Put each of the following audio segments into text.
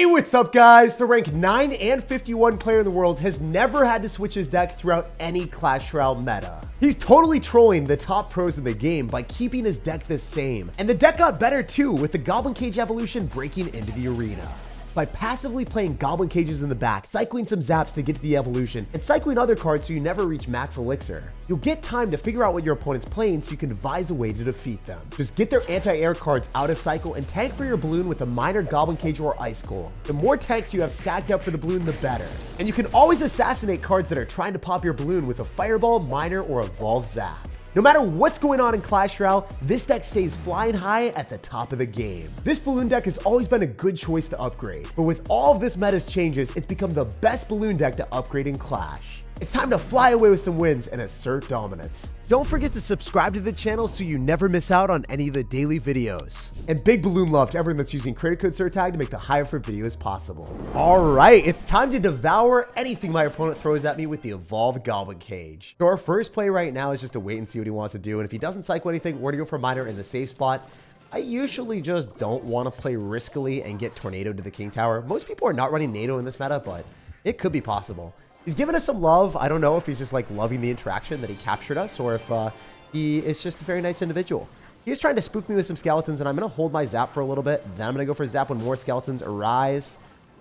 Hey, what's up guys? The rank 9 and 51 player in the world has never had to switch his deck throughout any Clash Royale meta. He's totally trolling the top pros in the game by keeping his deck the same. And the deck got better too, with the Goblin Cage evolution breaking into the arena. By passively playing Goblin Cages in the back, cycling some zaps to get to the evolution, and cycling other cards so you never reach max elixir, you'll get time to figure out what your opponent's playing so you can devise a way to defeat them. Just get their anti-air cards out of cycle and tank for your balloon with a minor Goblin Cage or Ice Golem. The more tanks you have stacked up for the balloon, the better. And you can always assassinate cards that are trying to pop your balloon with a Fireball, Minor, or Evolve Zap. No matter what's going on in Clash Royale, this deck stays flying high at the top of the game. This Balloon deck has always been a good choice to upgrade, but with all of this meta's changes, it's become the best Balloon deck to upgrade in Clash. It's time to fly away with some wins and assert dominance. Don't forget to subscribe to the channel so you never miss out on any of the daily videos. And big balloon love to everyone that's using creator code SirTag to make the higher for videos possible. All right, it's time to devour anything my opponent throws at me with the Evolved Goblin Cage. So our first play right now is just to wait and see what he wants to do. And if he doesn't cycle anything, we're gonna go for minor in the safe spot. I usually just don't want to play riskily and get Tornado to the King Tower. Most people are not running NATO in this meta, but it could be possible. He's giving us some love. I don't know if he's just like loving the interaction that he captured us or if he is just a very nice individual. He's trying to spook me with some skeletons, and I'm going to hold my zap for a little bit. Then I'm going to go for a zap when more skeletons arise.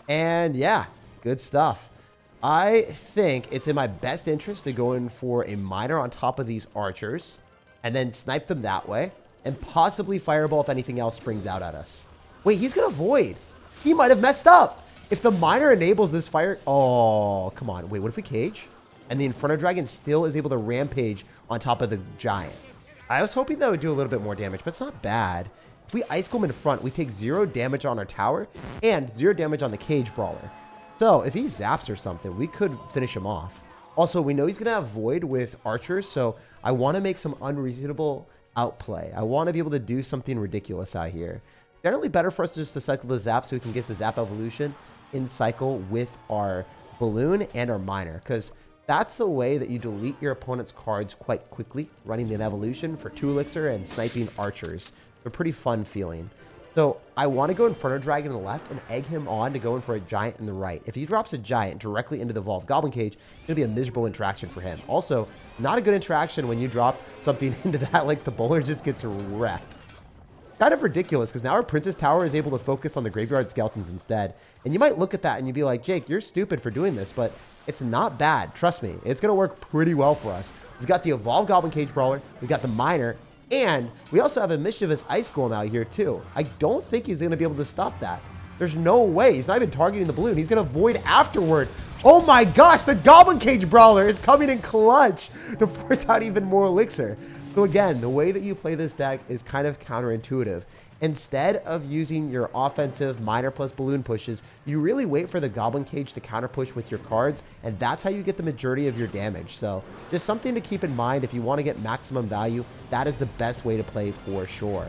And yeah, good stuff. I think it's in my best interest to go in for a minor on top of these archers and then snipe them that way and possibly fireball if anything else springs out at us. Wait, he's going to void. He might have messed up. If the minor enables this fire... Oh, come on. Wait, what if we cage? And the Inferno Dragon still is able to rampage on top of the giant. I was hoping that would do a little bit more damage, but it's not bad. If we Ice Golem in front, we take 0 damage on our tower and 0 damage on the cage brawler. So if he zaps or something, we could finish him off. Also, we know he's going to have Void with archers, so I want to make some unreasonable outplay. I want to be able to do something ridiculous out here. Generally better for us just to cycle the zap so we can get the zap evolution in cycle with our balloon and our minor, because that's the way that you delete your opponent's cards quite quickly, running an evolution for 2 elixir and sniping archers. A pretty fun feeling. So I want to go Inferno Dragon on the left and egg him on to go in for a giant in the right. If he drops a giant directly into the Evolved Goblin Cage, it's going to be a miserable interaction for him. Also, not a good interaction when you drop something into that, like the bowler just gets wrecked. Kind of ridiculous, because now our Princess Tower is able to focus on the graveyard skeletons instead. And you might look at that and you'd be like, Jake, you're stupid for doing this, but it's not bad. Trust me, it's going to work pretty well for us. We've got the Evolved Goblin Cage Brawler, we've got the Minor, and we also have a mischievous Ice Golem out here too. I don't think he's going to be able to stop that. There's no way. He's not even targeting the balloon. He's going to void afterward. Oh my gosh, the Goblin Cage Brawler is coming in clutch to force out even more elixir. So again, the way that you play this deck is kind of counterintuitive. Instead of using your offensive minor plus balloon pushes, you really wait for the Goblin Cage to counter push with your cards, and that's how you get the majority of your damage. So just something to keep in mind if you want to get maximum value, that is the best way to play for sure.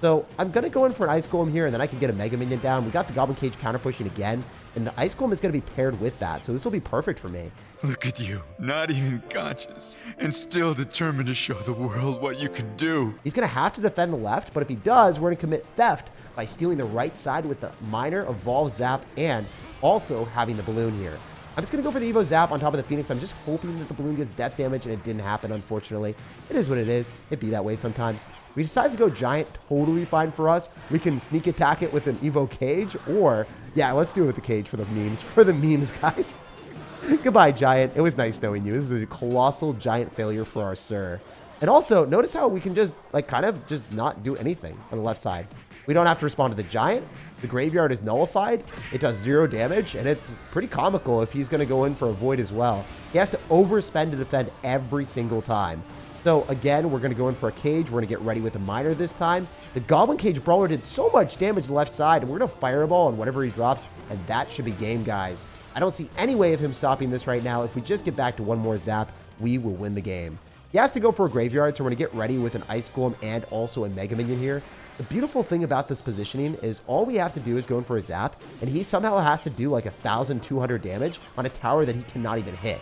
So I'm going to go in for an Ice Golem here, and then I can get a Mega Minion down. We got the Goblin Cage counter pushing again, and the Ice Golem is going to be paired with that. So this will be perfect for me. Look at you, not even conscious, and still determined to show the world what you can do. He's going to have to defend the left, but if he does, we're going to commit theft by stealing the right side with the minor, Evolve, Zap, and also having the balloon here. I'm just going to go for the Evo Zap on top of the Phoenix. I'm just hoping that the balloon gets death damage, and it didn't happen, unfortunately. It is what it is. It be that way sometimes. We decide to go Giant, totally fine for us. We can sneak attack it with an Evo Cage, or, yeah, let's do it with the Cage for the memes. For the memes, guys. Goodbye, Giant. It was nice knowing you. This is a colossal Giant failure for our Sir. And also, notice how we can just, like, kind of just not do anything on the left side. We don't have to respond to the Giant. The graveyard is nullified. It does 0 damage, and it's pretty comical if he's going to go in for a void as well. He has to overspend to defend every single time. So again, we're going to go in for a cage. We're going to get ready with a minor this time. The Goblin Cage Brawler did so much damage left side, and we're going to fireball on whatever he drops, and that should be game, guys. I don't see any way of him stopping this right now. If we just get back to one more zap, we will win the game. He has to go for a graveyard, so we're going to get ready with an Ice Golem and also a Mega Minion here. The beautiful thing about this positioning is all we have to do is go in for a zap, and he somehow has to do like 1,200 damage on a tower that he cannot even hit.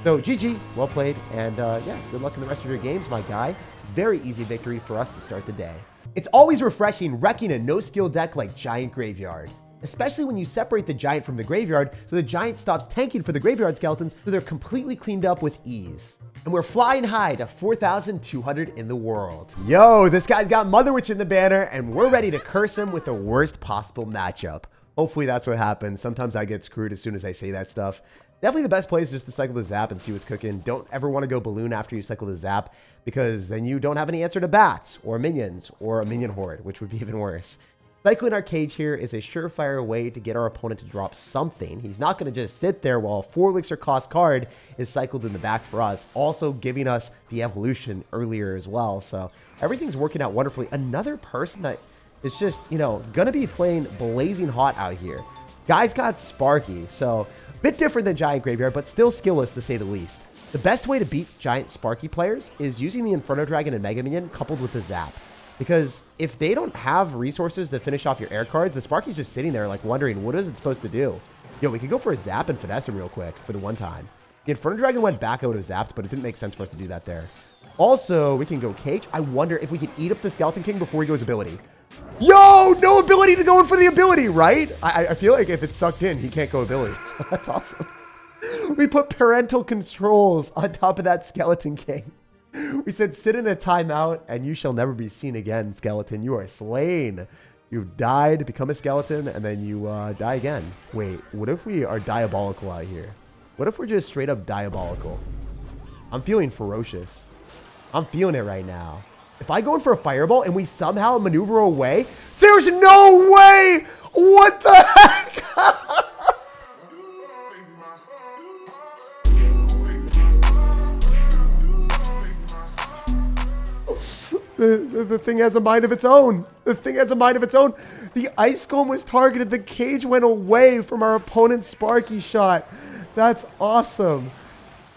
So GG, well played, and yeah, good luck in the rest of your games, my guy. Very easy victory for us to start the day. It's always refreshing wrecking a no-skill deck like Giant Graveyard. especially when you separate the giant from the graveyard, so the giant stops tanking for the graveyard skeletons, so they're completely cleaned up with ease. And we're flying high to 4,200 in the world. Yo, this guy's got Mother Witch in the banner, and we're ready to curse him with the worst possible matchup. Hopefully that's what happens. Sometimes I get screwed as soon as I say that stuff. Definitely the best play is just to cycle the zap and see what's cooking. Don't ever want to go balloon after you cycle the zap, because then you don't have any answer to bats or minions or a minion horde, which would be even worse. Cycling our cage here is a surefire way to get our opponent to drop something. He's not going to just sit there while a 4 elixir cost card is cycled in the back for us, also giving us the evolution earlier as well. So everything's working out wonderfully. Another person that is just, you know, going to be playing blazing hot out here. Guy's got Sparky, so a bit different than Giant Graveyard, but still skillless to say the least. The best way to beat Giant Sparky players is using the Inferno Dragon and Mega Minion coupled with the Zap. Because if they don't have resources to finish off your air cards, the Sparky's just sitting there like wondering, what is it supposed to do? Yo, we could go for a Zap and finesse him real quick for the one time. The Inferno Dragon went back, I would have zapped, but it didn't make sense for us to do that there. Also, we can go Cage. I wonder if we can eat up the Skeleton King before he goes ability. Yo, no ability to go in for the ability, right? I feel like if it's sucked in, he can't go ability. So that's awesome. We put parental controls on top of that Skeleton King. We said, sit in a timeout and you shall never be seen again, skeleton. You are slain. You've died, become a skeleton, and then you die again. Wait, what if we are diabolical out here? What if we're just straight up diabolical? I'm feeling ferocious. I'm feeling it right now. If I go in for a fireball and we somehow maneuver away, there's no way! What the heck? The thing has a mind of its own. The thing has a mind of its own. The Ice Golem was targeted. The cage went away from our opponent's Sparky shot. That's awesome.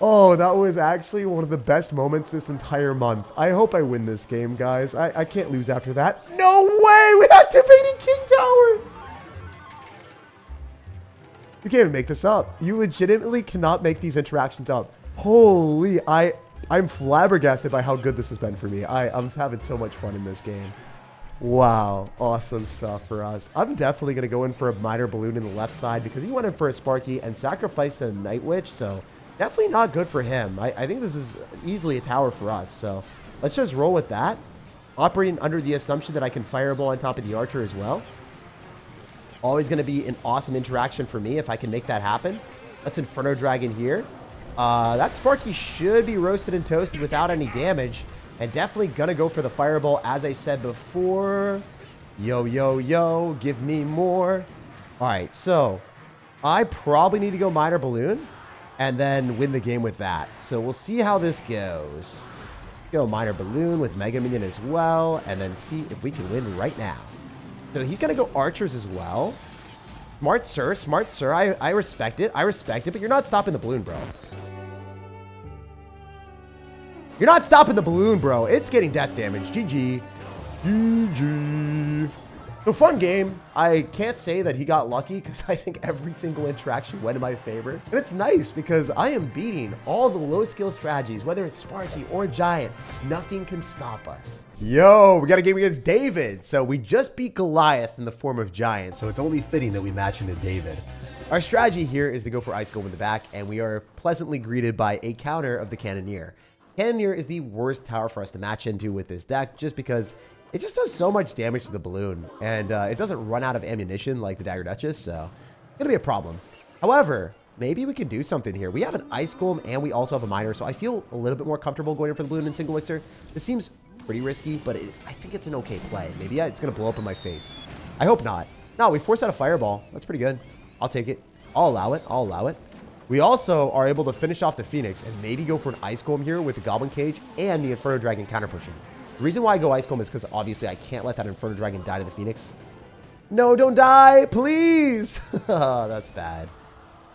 Oh, that was actually one of the best moments this entire month. I hope I win this game, guys. I can't lose after that. No way! We activated King Tower! You can't even make this up. You legitimately cannot make these interactions up. Holy, I'm flabbergasted by how good this has been for me. I'm having so much fun in this game. Wow, awesome stuff for us. I'm definitely going to go in for a Minor Balloon in the left side because he went in for a Sparky and sacrificed a Night Witch, so definitely not good for him. I think this is easily a tower for us, so let's just roll with that. Operating under the assumption that I can Fireball on top of the Archer as well. Always going to be an awesome interaction for me if I can make that happen. Let's Inferno Dragon here. That Sparky should be roasted and toasted without any damage. And definitely gonna go for the Fireball, as I said before. Yo, yo, yo, give me more. Alright, so I probably need to go Minor Balloon and then win the game with that. So we'll see how this goes. Go Minor Balloon with Mega Minion as well, and then see if we can win right now. So he's gonna go Archers as well. Smart sir, smart sir. I respect it. I respect it, but you're not stopping the balloon, bro. You're not stopping the balloon, bro. It's getting death damage. GG. GG. So fun game. I can't say that he got lucky because I think every single interaction went in my favor. And it's nice because I am beating all the low skill strategies, whether it's Sparky or Giant. Nothing can stop us. Yo, we got a game against David. So we just beat Goliath in the form of Giant, so it's only fitting that we match into David. Our strategy here is to go for Ice Golem in the back, and we are pleasantly greeted by a counter of the Cannoneer. Cannoneer is the worst tower for us to match into with this deck just because it just does so much damage to the balloon, and it doesn't run out of ammunition like the Dagger Duchess, so it's going to be a problem. However, maybe we can do something here. We have an Ice Golem and we also have a Miner, so I feel a little bit more comfortable going in for the balloon and single elixir. This seems pretty risky, but I think it's an okay play. Maybe it's going to blow up in my face. I hope not. No, we forced out a Fireball. That's pretty good. I'll take it. I'll allow it. I'll allow it. We also are able to finish off the Phoenix and maybe go for an Ice Golem here with the Goblin Cage and the Inferno Dragon counter pushing. The reason why I go Ice Golem is because obviously I can't let that Inferno Dragon die to the Phoenix. No, don't die, please. That's bad.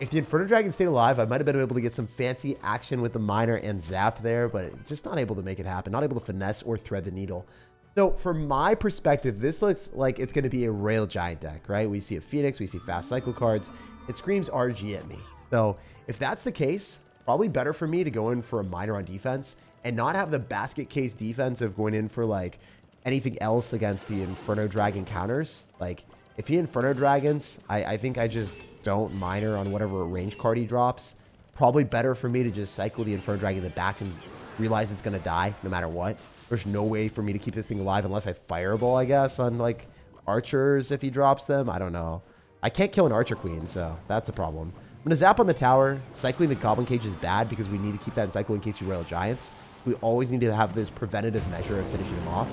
If the Inferno Dragon stayed alive, I might have been able to get some fancy action with the Miner and Zap there, but just not able to make it happen. Not able to finesse or thread the needle. So from my perspective, this looks like it's going to be a Rail Giant deck, right? We see a Phoenix, we see fast cycle cards. It screams RG at me. So if that's the case, probably better for me to go in for a Miner on defense and not have the basket case defense of going in for like anything else against the Inferno Dragon counters. Like If he Inferno Dragons, I think I just don't miner on whatever range card he drops. Probably better for me to just cycle the Inferno Dragon in the back and realize it's going to die no matter what. There's no way for me to keep this thing alive unless I Fireball, I guess, on, like, archers if he drops them. I don't know. I can't kill an Archer Queen, so that's a problem. I'm going to zap on the tower. Cycling the Goblin Cage is bad because we need to keep that in cycle in case you Royal Giants. We always need to have this preventative measure of finishing him off.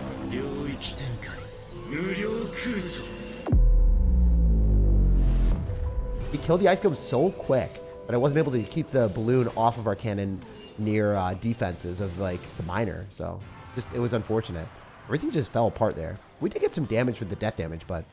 He killed the Ice Golem so quick that I wasn't able to keep the balloon off of our cannon near defenses of, like, the miner. So, it was unfortunate. Everything just fell apart there. We did get some damage with the death damage, but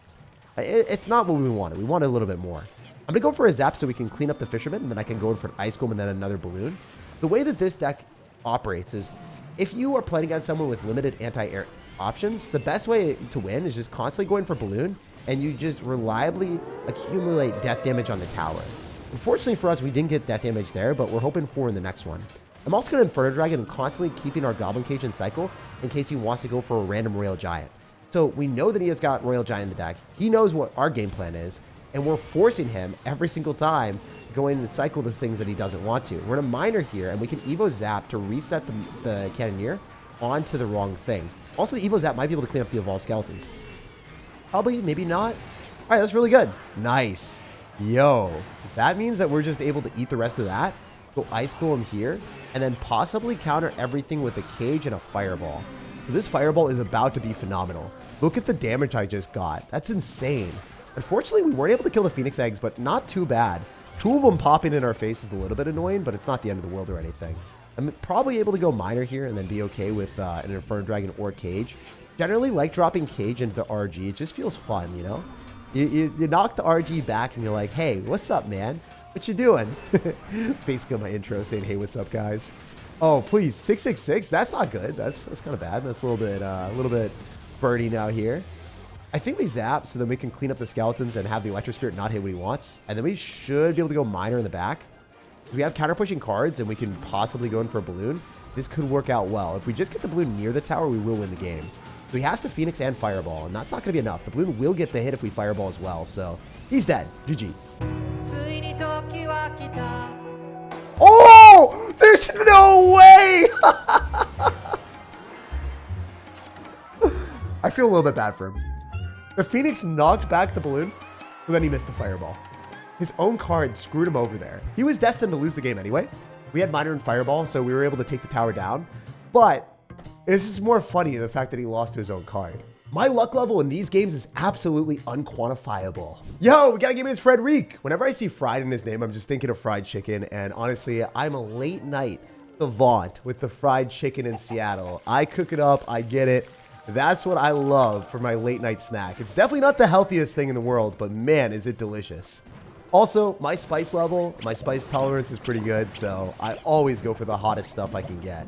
it's not what we wanted. We wanted a little bit more. I'm going to go for a zap so we can clean up the Fisherman, and then I can go in for an Ice Golem and then another balloon. The way that this deck operates is if you are playing against someone with limited anti-air options, the best way to win is just constantly going for balloon, and you just reliably accumulate death damage on the tower. Unfortunately for us, we didn't get death damage there, but we're hoping for in the next one. I'm also going to Inferno Dragon and constantly keeping our Goblin Cage in cycle in case he wants to go for a random Royal Giant. So we know that he has got Royal Giant in the deck. He knows what our game plan is, and we're forcing him every single time going and cycle the things that he doesn't want to. We're in a miner here, and we can Evo Zap to reset the Cannoneer onto the wrong thing. Also, the Evo Zap might be able to clean up the Evolved Skeletons. Probably, maybe not. All right, that's really good. Nice. Yo, that means that we're just able to eat the rest of that, go Ice Golem here, and then possibly counter everything with a Cage and a Fireball. So this Fireball is about to be phenomenal. Look at the damage I just got. That's insane. Unfortunately, we weren't able to kill the Phoenix Eggs, but not too bad. 2 of them popping in our face is a little bit annoying, but it's not the end of the world or anything. I'm probably able to go Miner here and then be okay with an Inferno Dragon or Cage. Generally, like dropping Cage into the RG. It just feels fun, you know? You knock the RG back and you're like, hey, what's up, man? What you doing? Basically my intro saying, hey, what's up, guys? Oh, please, 666? That's not good. That's kind of bad. That's a little bit birdie now here. I think we zap so then we can clean up the skeletons and have the Electro Spirit not hit what he wants. And then we should be able to go Miner in the back. If we have counter pushing cards and we can possibly go in for a balloon, this could work out well. If we just get the balloon near the tower, we will win the game. So he has to Phoenix and Fireball, and that's not going to be enough. The balloon will get the hit if we Fireball as well, so he's dead. GG. Oh! There's no way! I feel a little bit bad for him. The Phoenix knocked back the balloon, but then he missed the Fireball. His own card screwed him over there. He was destined to lose the game anyway. We had Miner and Fireball, so we were able to take the tower down. But this is more funny, the fact that he lost to his own card. My luck level in these games is absolutely unquantifiable. Yo, we gotta give his Frederic. Whenever I see fried in his name, I'm just thinking of fried chicken. And honestly, I'm a late night savant with the fried chicken in Seattle. I cook it up, I get it. That's what I love for my late night snack. It's definitely not the healthiest thing in the world, but man, is it delicious. Also, my spice level, my spice tolerance is pretty good, so I always go for the hottest stuff I can get.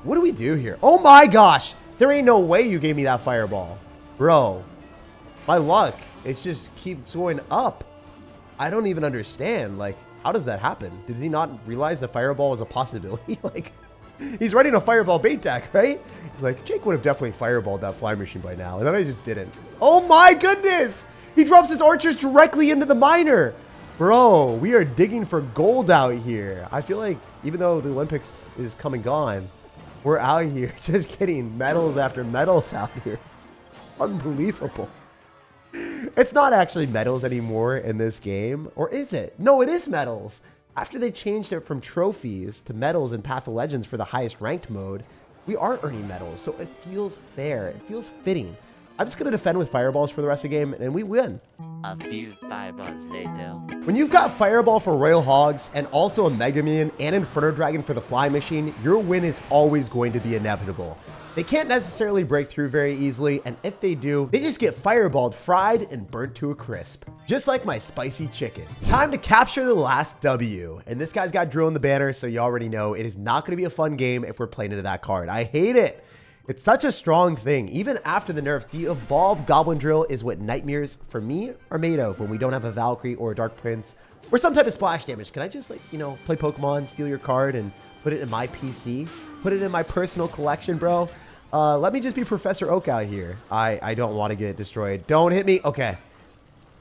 What do we do here? Oh my gosh! There ain't no way you gave me that Fireball. Bro, my luck, it just keeps going up. I don't even understand. Like, how does that happen? Did he not realize the Fireball was a possibility? Like, he's running a Fireball bait deck, right? He's like, Jake would have definitely Fireballed that fly machine by now. And then I just didn't. Oh my goodness! He drops his archers directly into the miner. Bro, we are digging for gold out here. I feel like even though the Olympics is come and gone, we're out here just getting medals after medals out here. Unbelievable. It's not actually medals anymore in this game. Or is it? No, it is medals. After they changed it from trophies to medals in Path of Legends for the highest ranked mode, we are earning medals. So it feels fair. It feels fitting. I'm just going to defend with Fireballs for the rest of the game, and we win. A few Fireballs later. When you've got Fireball for Royal Hogs, and also a Mega Minion and Inferno Dragon for the Fly Machine, your win is always going to be inevitable. They can't necessarily break through very easily, and if they do, they just get Fireballed, fried, and burnt to a crisp. Just like my spicy chicken. Time to capture the last W. And this guy's got Drill in the banner, so you already know it is not going to be a fun game if we're playing into that card. I hate it. It's such a strong thing. Even after the nerf, the evolved Goblin Drill is what nightmares for me are made of when we don't have a Valkyrie or a Dark Prince or some type of splash damage. Can I just, like, you know, play Pokemon, steal your card, and put it in my PC? Put it in my personal collection, bro? Let me just be Professor Oak out here. I don't want to get destroyed. Don't hit me. Okay.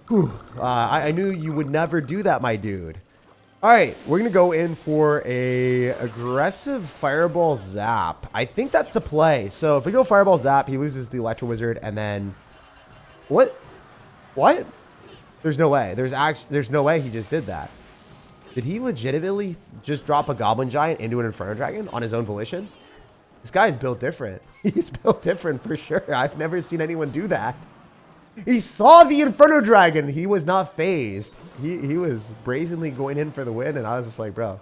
Whew. I knew you would never do that, my dude. All right, we're going to go in for a aggressive Fireball Zap. I think that's the play. So if we go Fireball Zap, he loses the Electro Wizard, and then... What? What? There's no way. There's no way he just did that. Did he legitimately just drop a Goblin Giant into an Inferno Dragon on his own volition? This guy's built different. He's built different for sure. I've never seen anyone do that. He saw the Inferno Dragon. He was not phased. He was brazenly going in for the win, and I was just like, bro.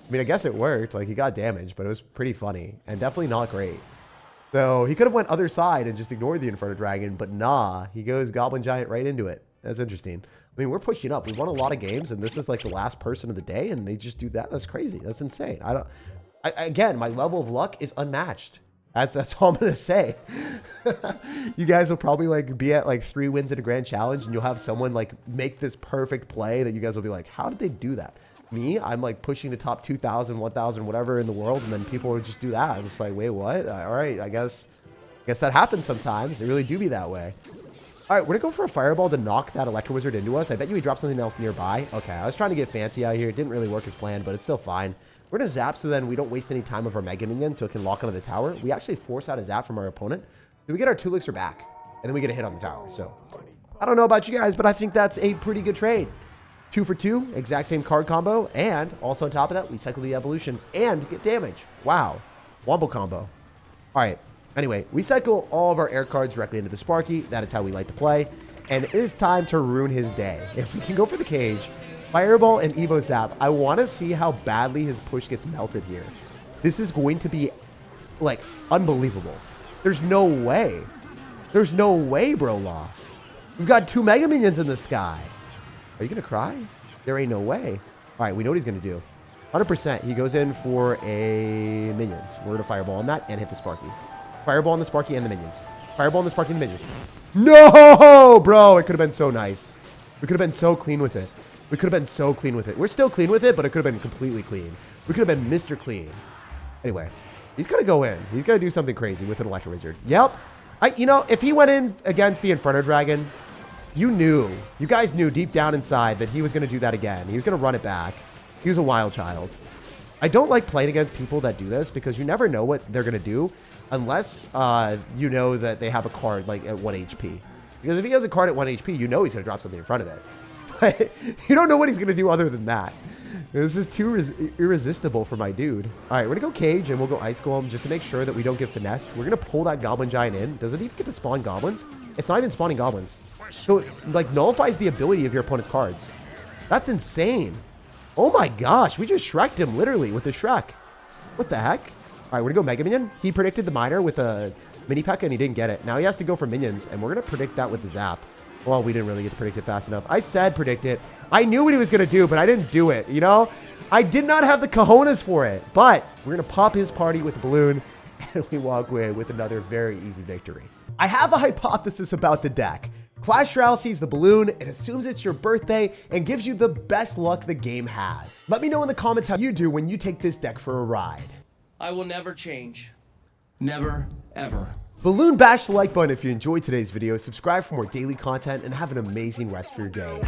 I mean, I guess it worked. Like, he got damaged, but it was pretty funny and definitely not great. So he could have went other side and just ignored the Inferno Dragon, but nah, he goes Goblin Giant right into it. That's interesting. I mean, we're pushing up. We won a lot of games, and this is like the last person of the day, and they just do that. That's crazy. That's insane. Again, my level of luck is unmatched. That's all I'm gonna say. You guys will probably like be at like 3 wins in a grand challenge, and you'll have someone like make this perfect play that you guys will be like, how did they do that? Me, I'm like pushing the top 2,000, 1,000, whatever in the world, and then people will just do that. I'm just like, wait, what? All right, I guess that happens sometimes. They really do be that way. All right, we're gonna go for a Fireball to knock that Electro Wizard into us. I bet you he dropped something else nearby. Okay, I was trying to get fancy out here. It didn't really work as planned, but it's still fine. We're going to Zap so then we don't waste any time of our Mega Minion so it can lock onto the tower. We actually force out a Zap from our opponent. So we get our 2 Elixir back, and then we get a hit on the tower. So I don't know about you guys, but I think that's a pretty good trade. 2 for 2, exact same card combo, and also on top of that, we cycle the evolution and get damage. Wow. Wombo combo. All right. Anyway, we cycle all of our air cards directly into the Sparky. That is how we like to play. And it is time to ruin his day. If we can go for the cage... Fireball and Evo Zap. I want to see how badly his push gets melted here. This is going to be, like, unbelievable. There's no way. There's no way, Broloff. We've got 2 Mega Minions in the sky. Are you going to cry? There ain't no way. All right, we know what he's going to do. 100%. He goes in for a Minions. We're going to Fireball on that and hit the Sparky. Fireball on the Sparky and the Minions. Fireball on the Sparky and the Minions. No, bro. It could have been so nice. We could have been so clean with it. We could have been so clean with it. We're still clean with it, but it could have been completely clean. We could have been Mr. Clean. Anyway, he's going to go in. He's going to do something crazy with an Electro Wizard. Yep. You know, if he went in against the Inferno Dragon, you guys knew deep down inside that he was going to do that again. He was going to run it back. He was a wild child. I don't like playing against people that do this because you never know what they're going to do unless you know that they have a card like at 1 HP. Because if he has a card at 1 HP, you know he's going to drop something in front of it. But you don't know what he's going to do other than that. This is too irresistible for my dude. All right, we're going to go Cage and we'll go Ice Golem just to make sure that we don't get finessed. We're going to pull that Goblin Giant in. Does it even get to spawn Goblins? It's not even spawning Goblins. So it, like, nullifies the ability of your opponent's cards. That's insane. Oh my gosh, we just Shrek'd him literally with the Shrek. What the heck? All right, we're going to go Mega Minion. He predicted the Miner with a Mini P.E.K.K.A and he didn't get it. Now he has to go for Minions and we're going to predict that with the Zap. Well, we didn't really get to predict it fast enough. I said predict it. I knew what he was going to do, but I didn't do it, you know? I did not have the cojones for it, but we're going to pop his party with the balloon, and we walk away with another very easy victory. I have a hypothesis about the deck. Clash Royale sees the balloon, it assumes it's your birthday, and gives you the best luck the game has. Let me know in the comments how you do when you take this deck for a ride. I will never change. Never, ever. Balloon bash the like button if you enjoyed today's video, subscribe for more daily content, and have an amazing rest of your day.